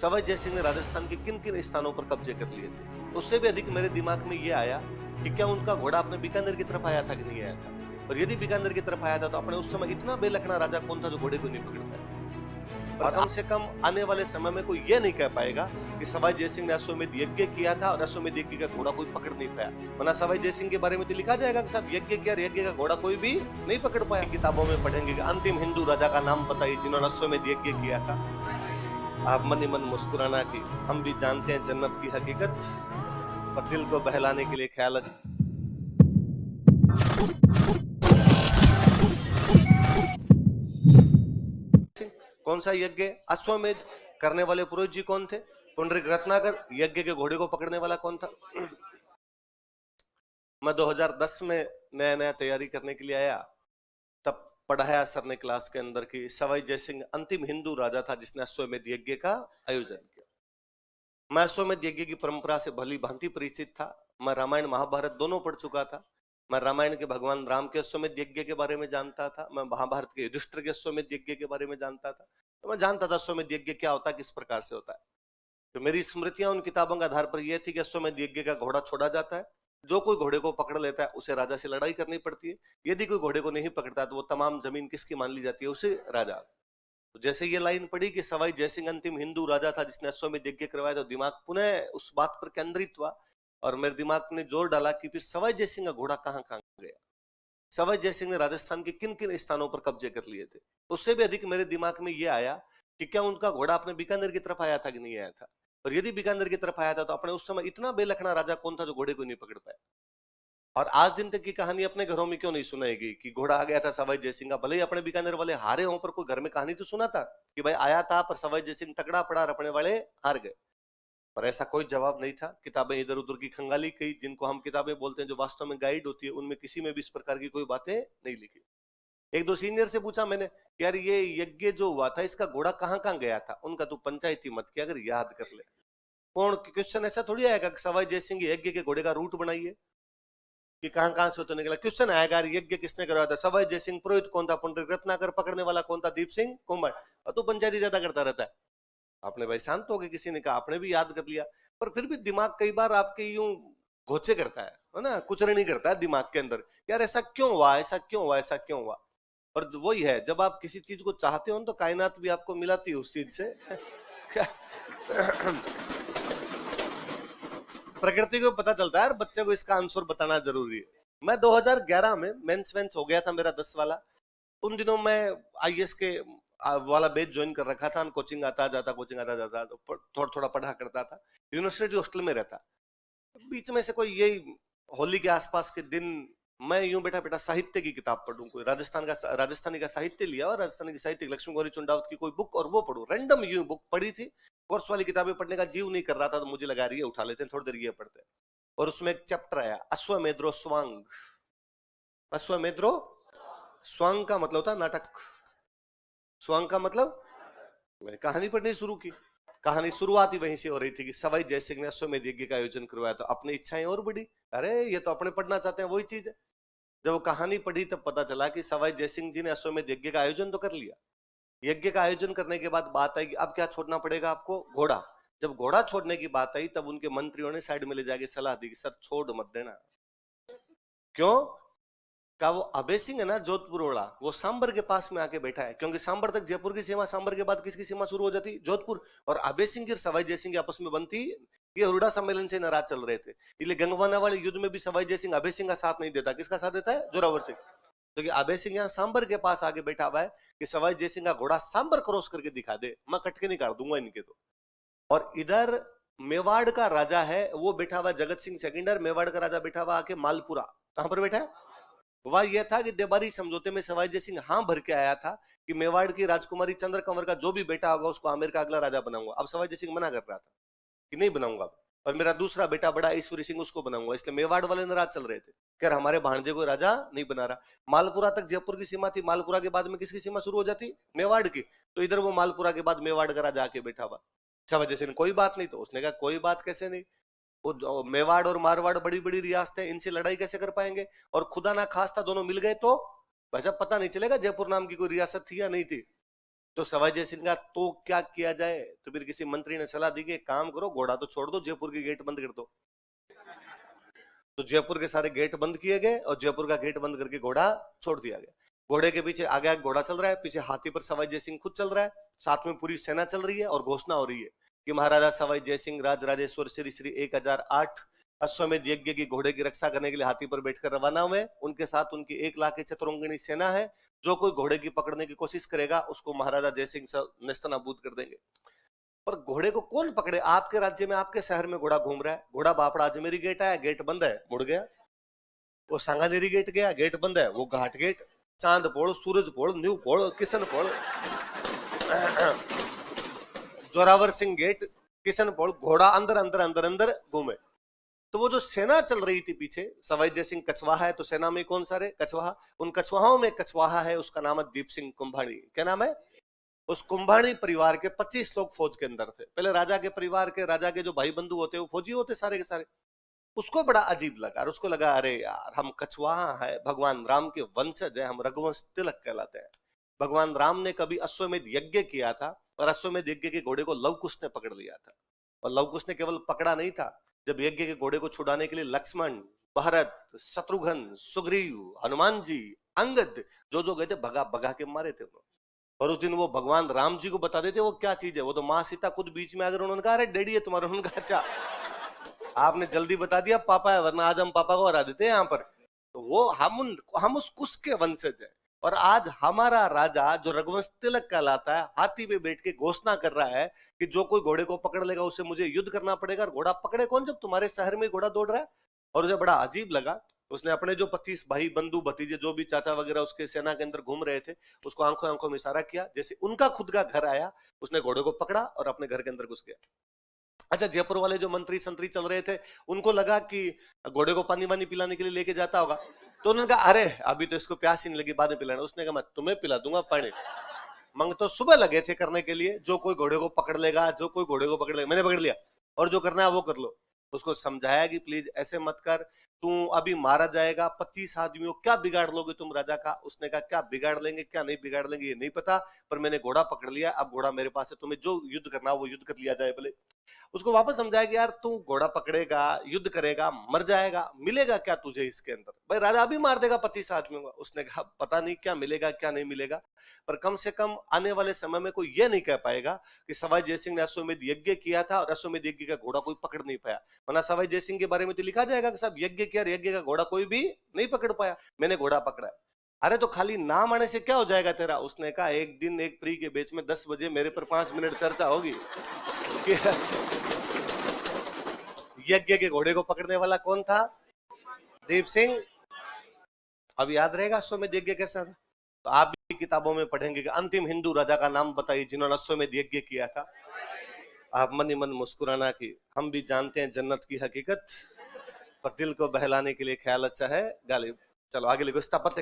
सवाई जयसिंह ने राजस्थान के किन किन स्थानों पर कब्जे कर लिए थे। उससे भी अधिक मेरे दिमाग में यह आया कि क्या उनका घोड़ा अपने बीकानेर की तरफ आया था कि नहीं आया था, और यदि बीकानेर की तरफ आया था तो अपने उस समय इतना बेलखना राजा कौन था जो घोड़े को नहीं पकड़ पाया। और कम से कम आने वाले समय में कोई यह नहीं कह पाएगा कि सवाई जयसिंह ने अश्वमेध यज्ञ किया था और अश्वमेध यज्ञ का घोड़ा कोई पकड़ नहीं पाया। वरना सवाई जयसिंह के बारे में तो लिखा जाएगा कि साहब यज्ञ किया और यज्ञ का घोड़ा कोई भी नहीं पकड़ पाया। किताबों में पढ़ेंगे कि अंतिम हिंदू राजा का नाम बताइए जिन्होंने अश्वमेध यज्ञ किया था। आप मन ही मन मुस्कुराना कि हम भी जानते हैं जन्नत की हकीकत, पर दिल को बहलाने के लिए ख्याल कौन सा यज्ञ? अश्वमेध करने वाले पुरोहित जी कौन थे? पुंडरीक रत्नाकर। यज्ञ के घोड़े को पकड़ने वाला कौन था? मैं 2010 में नया नया तैयारी करने के लिए आया, तब पढ़ाया सर ने क्लास के अंदर कि सवाई जयसिंह अंतिम हिंदू राजा था जिसने अश्वमेध यज्ञ का आयोजन किया। मैं अश्वमेध यज्ञ की परंपरा से भली भांति परिचित था। मैं रामायण महाभारत दोनों पढ़ चुका था। मैं रामायण के भगवान राम के अश्वमेध यज्ञ के बारे में जानता था, मैं महाभारत के युधिष्ठिर के अश्वमेध यज्ञ के बारे में जानता था। तो मैं जानता था अश्वमेध यज्ञ क्या होता है, किस प्रकार से होता है। तो मेरी स्मृतियां उन किताबों के आधार पर यह थी कि अश्वमेध यज्ञ का घोड़ा छोड़ा जाता है, जो कोई घोड़े को पकड़ लेता है उसे राजा से लड़ाई करनी पड़ती है। यदि कोई घोड़े को नहीं पकड़ता तो वो तमाम जमीन किसकी मान ली जाती है? उसे राजा। तो जैसे ये लाइन पड़ी कि सवाई जयसिंह अंतिम हिंदू राजा था जिसने अश्वमेध यज्ञ करवाया, तो दिमाग पुनः उस बात पर केंद्रित हुआ और मेरे दिमाग ने जोर डाला कि फिर सवाई जयसिंह का घोड़ा कहां कहां गया। सवाई जयसिंह ने राजस्थान के किन किन स्थानों पर कब्जे कर लिए थे। उससे भी अधिक मेरे दिमाग में यह आया कि क्या उनका घोड़ा अपने बीकानेर की तरफ आया था कि नहीं आया था, और यदि बीकानेर की तरफ आया था तो अपने उस समय इतना बेलखना राजा कौन था जो घोड़े को नहीं पकड़ पाया। और आज दिन तक की कहानी अपने घरों में क्यों नहीं सुनाएगी कि घोड़ा आ गया था सवाई जयसिंह का, भले ही अपने बीकानेर वाले हारे हों, पर कोई घर में कहानी तो सुना था कि भाई आया था पर सवाई जयसिंह तगड़ा पड़ा और अपने वाले हार गए। पर ऐसा कोई जवाब नहीं था। किताबें इधर उधर की खंगाली कई, जिनको हम किताबें बोलते हैं जो वास्तव में गाइड होती है, उनमें किसी में भी इस प्रकार की कोई बातें नहीं लिखी। एक दो सीनियर से पूछा मैंने, यार ये यज्ञ जो हुआ था इसका घोड़ा कहां कहां गया था? उनका तू पंचायती मत किया, अगर याद कर ले। कौन क्वेश्चन ऐसा थोड़ी आएगा कि सवाई जयसिंह यज्ञ के घोड़े का रूट बनाइए कि कहां कहां से तो निकला। क्वेश्चन आएगा यज्ञ किसने करवाया था? सवाई जयसिंह। पुरोहित कौन था? पुंडरीक रत्नाकर। पकड़ने वाला कौन था? दीप सिंह कुमार। और तू पंचायती ज्यादा करता रहता है। आपने भाई शांत हो गए, किसी ने कहा, आपने भी याद कर लिया, पर फिर भी दिमाग कई बार आपके यूं घोचे करता है ना, कुचरणी करता है दिमाग के अंदर, यार ऐसा क्यों हुआ, ऐसा क्यों हुआ, ऐसा क्यों हुआ। और वही है, जब आप किसी चीज को चाहते हो तो कायनात भी आपको मिलाती है उस चीज से। प्रकृति को पता चलता है, यार बच्चे को इसका आंसर बताना जरूरी है। मैं 2011 में मेंस वेंस हो गया था मेरा 10 वाला। उन दिनों मैं आईएएस के वाला बैच ज्वाइन कर रखा था। कोचिंग आता जाता तो थोड़ा थोड़ा पढ़ा करता था। यूनिवर्सिटी हॉस्टल में रहता। बीच में से कोई यही होली के आसपास के दिन मैं यूं बैठा बैठा साहित्य की किताब पढ़ूं, कोई राजस्थानी का साहित्य लिया और राजस्थानी की साहित्य लक्ष्मी गौरी चुंडावत की कोई बुक, और वो पढ़ूं। रैंडम यूं बुक पढ़ी थी। कोर्स वाली किताबें पढ़ने का जीव नहीं कर रहा था, तो मुझे लगा रही है उठा लेते हैं, थोड़ी देर ये पढ़ते हैं। और उसमें एक चैप्टर आया, अश्वमेध्रो स्वांग। अश्वमेध्रो स्वांग का मतलब होता नाटक। स्वांग का मतलब, मैंने कहानी पढ़नी शुरू की। कहानी शुरुआत ही वहीं से हो रही थी कि सवाई जयसिंह ने अश्वमेध यज्ञ का आयोजन करवाया, तो अपनी इच्छाएं और बढ़ी। अरे ये तो अपने पढ़ना चाहते हैं वही चीज है। जब वो कहानी पढ़ी तब पता चला कि सवाई जयसिंह जी ने अश्वमेध यज्ञ का आयोजन तो कर लिया। यज्ञ का आयोजन करने के बाद बात आई कि अब क्या छोड़ना पड़ेगा आपको? घोड़ा। जब घोड़ा छोड़ने की बात आई तब उनके मंत्रियों ने साइड में ले जाके सलाह दी कि सर छोड़ मत देना। क्यों? का वो अभय सिंह है ना जोधपुर वाला, वो सांबर के पास में आके बैठा है, क्योंकि सांबर तक जयपुर की सीमा, सांबर के बाद किसकी सीमा शुरू हो जाती? जोधपुर। और अभय सिंह की सवाई जयसिंह की आपस में बनती, ये हुरडा सम्मेलन से नाराज चल रहे थे। इसलिए गंगवाना वाले युद्ध में भी सवाई जयसिंह अभय सिंह का साथ नहीं देता। किसका साथ देता है? जोरावर सिंह। तो अभय सिंह यहाँ सांबर के पास आके बैठा हुआ है कि सवाई जयसिंह का घोड़ा सांबर क्रॉस करके दिखा दे, मैं कट के निकाल दूंगा इनके तो। और इधर मेवाड़ का राजा है, वो बैठा हुआ जगत सिंह सेकेंडर। मेवाड़ का राजा बैठा हुआ आके मालपुरा। कहां पर बैठा है? वह यह था कि देबारी समझौते में सवाई जयसिंह हाँ भर के आया था कि मेवाड़ की राजकुमारी चंद्र कंवर का जो भी बेटा होगा उसको आमेर का अगला राजा बनाऊंगा। अब सवाई जयसिंह मना कर रहा था कि नहीं बनाऊंगा, और मेरा दूसरा बेटा बड़ा ईश्वरी सिंह उसको बनाऊंगा। इसलिए मेवाड़ वाले नाराज चल रहे थे, खैर हमारे भांजे को राजा नहीं बना रहा। मालपुरा तक जयपुर की सीमा थी। मालपुरा के बाद में किसकी सीमा शुरू हो जाती? मेवाड़ की। तो इधर वो मालपुरा के बाद मेवाड़ का राजा आके बैठा हुआ। सवाई जयसिंह कोई बात नहीं, तो उसने कहा कोई बात कैसे नहीं, वो मेवाड़ और मारवाड़ बड़ी बड़ी रियासतें, इनसे लड़ाई कैसे कर पाएंगे? और खुदा ना खास्ता दोनों मिल गए तो वैसा पता नहीं चलेगा जयपुर नाम की कोई रियासत थी या नहीं थी। तो सवाई जय सिंह का तो क्या किया जाए, तो फिर किसी मंत्री ने सलाह दी कि काम करो, घोड़ा तो छोड़ दो, जयपुर के गेट बंद कर दो। तो जयपुर के सारे गेट बंद किए गए और जयपुर का गेट बंद करके घोड़ा छोड़ दिया गया। घोड़े के पीछे आगे आगे घोड़ा चल रहा है, पीछे हाथी पर सवाई जय सिंह खुद चल रहा है, साथ में पूरी सेना चल रही है और घोषणा हो रही है कि महाराजा सवाई जय सिंह राजराजेश्वर श्री श्री 1008 अश्वमेध यज्ञ की घोड़े की रक्षा करने के लिए हाथी पर बैठकर रवाना हुए। उनके साथ उनकी 1 लाख की चतुरंगिणी सेना है। जो कोई घोड़े की पकड़ने की कोशिश करेगा उसको महाराजा जय सिंह से नेस्तनाबूद कर देंगे। पर घोड़े को कौन पकड़े? आपके राज्य में, आपके शहर में घोड़ा घूम रहा है, घोड़ा बापड़ा अजमेरी गेट आया, गेट बंद है, मुड़ गया। वो सांगानेरी गेट गया, गेट बंद है, वो घाट गेट, चांद पोल, सूरज पोल, न्यू पोल, किशन पोल, जोरावर सिंह गेट, किशन पोल, घोड़ा अंदर अंदर अंदर अंदर घूमे। तो वो जो सेना चल रही थी पीछे, सवाई जय सिंह कछवाहा है, तो सेना में कौन सा रे? कछवाहा। उन कछवाहों में कछवाहा है, उसका नाम है दीप सिंह कुंभाणी। क्या नाम है? उस कुंभाणी परिवार के 25 लोग फौज के अंदर थे। पहले राजा के परिवार के, राजा के जो भाई बंधु होते वो फौजी होते सारे के सारे। उसको बड़ा अजीब लगा और उसको लगा अरे यार हम कछवाहा है, भगवान राम के वंशज है, हम रघुवंश तिलक कहलाते हैं। भगवान राम ने कभी अश्वमेध यज्ञ किया था और अश्वमेध यज्ञ के घोड़े को लव कुश ने पकड़ लिया था। और लव कुश ने केवल पकड़ा नहीं था, जब यज्ञ के घोड़े को छुड़ाने के लिए लक्ष्मण, भरत, शत्रुघ्न, सुग्रीव, हनुमान जी, अंगद जो गए थे, भगा भगा के मारे थे उन्होंने। और उस दिन वो भगवान राम जी को बता देते वो क्या चीज है। वो तो माँ सीता खुद बीच में आकर उन्होंने कहा अरे डैडी है तुम्हारा। उन्होंने कहा अच्छा आपने जल्दी बता दिया पापा है, वरना आज हम पापा को हरा देते हैं यहाँ पर। तो वो हम उस कुश के वंशज है। और आज हमारा राजा जो रघुवंश तिलक कहलाता है, हाथी पे बैठ के घोषणा कर रहा है कि जो कोई घोड़े को पकड़ लेगा उससे मुझे युद्ध करना पड़ेगा। और घोड़ा पकड़े कौन जब तुम्हारे शहर में घोड़ा दौड़ रहा है। और उसे बड़ा अजीब लगा। उसने अपने जो 25 भाई बंधु भतीजे जो भी चाचा वगैरह उसके सेना के अंदर घूम रहे थे, उसको आंखों आंखों में इशारा किया। जैसे उनका खुद का घर आया, उसने घोड़े को पकड़ा और अपने घर के अंदर घुस गया। अच्छा, जयपुर वाले जो मंत्री संतरी चल रहे थे, उनको लगा कि घोड़े को पानी वानी पिलाने के लिए लेके जाता होगा, तो उन्होंने कहा अरे अभी तो इसको प्यास ही नहीं लगी, बाद में पिलाना। उसने कहा मैं तुम्हें पिला दूंगा पानी। मंग तो सुबह लगे थे करने के लिए, जो कोई घोड़े को पकड़ लेगा, जो कोई घोड़े को पकड़ लेगा, मैंने पकड़ लिया और जो करना है वो कर लो। उसको समझाया कि प्लीज ऐसे मत कर, तू अभी मारा जाएगा, 25 आदमियों क्या बिगाड़ लोगे तुम राजा का। उसने कहा क्या बिगाड़ लेंगे क्या नहीं बिगाड़ लेंगे ये नहीं पता, पर मैंने घोड़ा पकड़ लिया, अब घोड़ा मेरे पास है, तुम्हें जो युद्ध करना वो युद्ध कर लिया जाए। भले उसको वापस समझाया कि यार तू घोड़ा पकड़ेगा, युद्ध करेगा, मर जाएगा, मिलेगा क्या तुझे इसके अंदर? भाई राजा अभी मार देगा 25 आदमियों का। उसने कहा पता नहीं क्या मिलेगा क्या नहीं मिलेगा, पर कम से कम आने वाले समय में कोई ये नहीं कह पाएगा कि सवाई जयसिंह ने अश्वमेध यज्ञ किया था और अश्वमेध यज्ञ का घोड़ा कोई पकड़ नहीं पाया। वरना सवाई जयसिंह के बारे में तो लिखा जाएगा कि सब यज्ञ किया और यज्ञ का घोड़ा कोई भी नहीं पकड़ पाया, मैंने घोड़ा पकड़ा है। अरे तो खाली नाम आने से क्या हो जाएगा तेरा? उसने कहा एक दिन एक प्री के बेच में 10 बजे मेरे पर 5 मिनट चर्चा होगी कि यज्ञ के घोड़े को पकड़ने वाला कौन था? दीप सिंह। अब याद रहेगा अश्वमेध यज्ञ कैसा था? तो आप भी किताबों में पढ़ेंगे कि अंतिम हिंदू राजा का नाम बताइए जिन्होंने अश्वमेध यज्ञ किया था। आप मन ही मन मुस्कुराना कि हम भी जानते हैं जन्नत की हकीकत, पर दिल को बहलाने के लिए ख्याल अच्छा है गालिब। चलो आगे लिखो, स्थापत्य